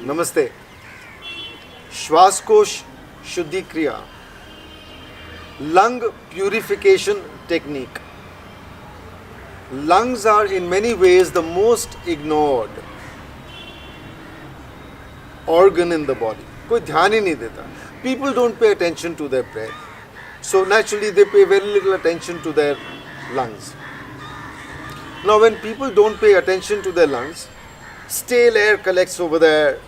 Namaste. Swaskosh Shuddhi Kriya, lung purification technique. Lungs are in many ways the most ignored organ in the body. कोई ध्यान ही नहीं देता. People don't pay attention to their breath. So naturally they pay very little attention to their lungs. Now when people don't pay attention to their lungs, stale air collects over there,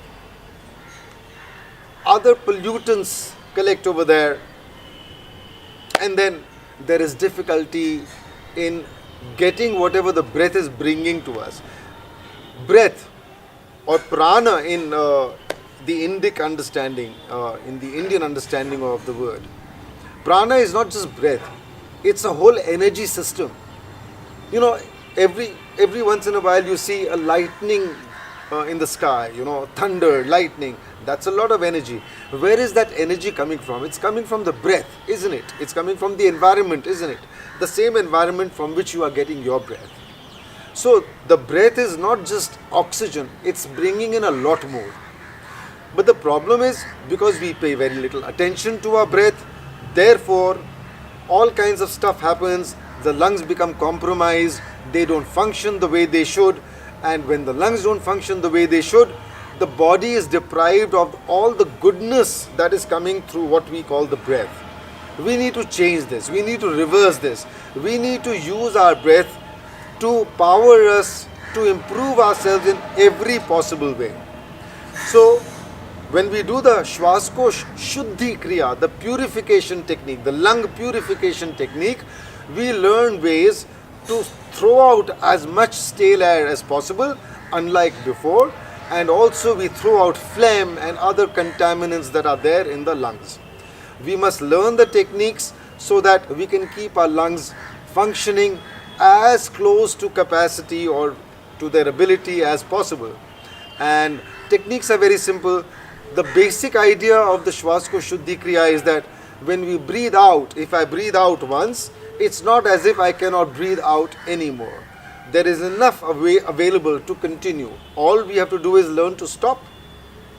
other pollutants collect over there, and then there is difficulty in getting whatever the breath is bringing to us. Breath or prana in the Indic understanding, in the Indian understanding of the word. Prana is not just breath, it's a whole energy system. You know, every once in a while you see a lightning in the sky, thunder, lightning. That's a lot of energy. Where is that energy coming from? It's coming from the breath, isn't it? It's coming from the environment, isn't it? The same environment from which you are getting your breath. So the breath is not just oxygen, it's bringing in a lot more. But the problem is, because we pay very little attention to our breath, therefore all kinds of stuff happens. The lungs become compromised, they don't function the way they should, and when the lungs don't function the way they should, the body is deprived of all the goodness that is coming through what we call the breath. We need to change this, we need to reverse this, we need to use our breath to power us, to improve ourselves in every possible way. So when we do the Swaskosh Shuddhi Kriya, the purification technique, the lung purification technique, we learn ways to throw out as much stale air as possible, unlike before, and also we throw out phlegm and other contaminants that are there in the lungs. We must learn the techniques so that we can keep our lungs functioning as close to capacity or to their ability as possible. And techniques are very simple. The basic idea of the Swaskosh Shuddhi Kriya is that when we breathe out, if I breathe out once, it's not as if I cannot breathe out anymore. There is enough available to continue. All we have to do is learn to stop,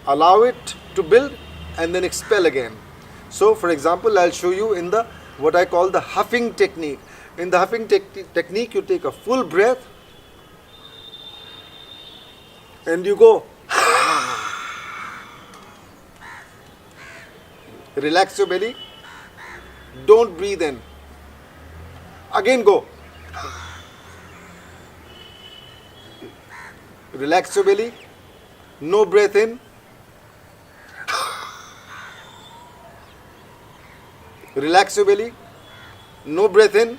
allow it to build, and then expel again. So for example, I'll show you in the what I call the huffing technique. In the huffing technique, you take a full breath and you go. Relax your belly. Don't breathe in. Again go. Relax your belly. No breath in. Relax your belly. No breath in.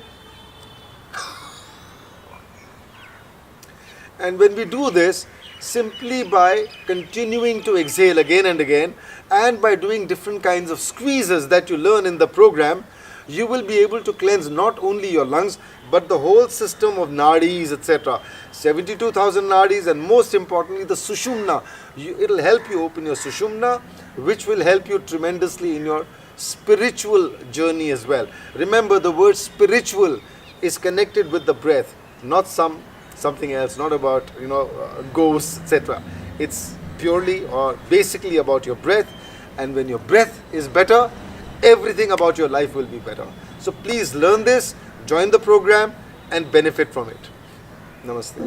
And when we do this, simply by continuing to exhale again and again, and by doing different kinds of squeezes that you learn in the program, you will be able to cleanse not only your lungs, but the whole system of nadis, etc. 72,000 nadis, and most importantly the sushumna. It will help you open your sushumna, which will help you tremendously in your spiritual journey as well. Remember, the word spiritual is connected with the breath, not something else, not about ghosts, etc. It's purely or basically about your breath, and when your breath is better, everything about your life will be better. So please learn this, join the program and benefit from it. Namaste.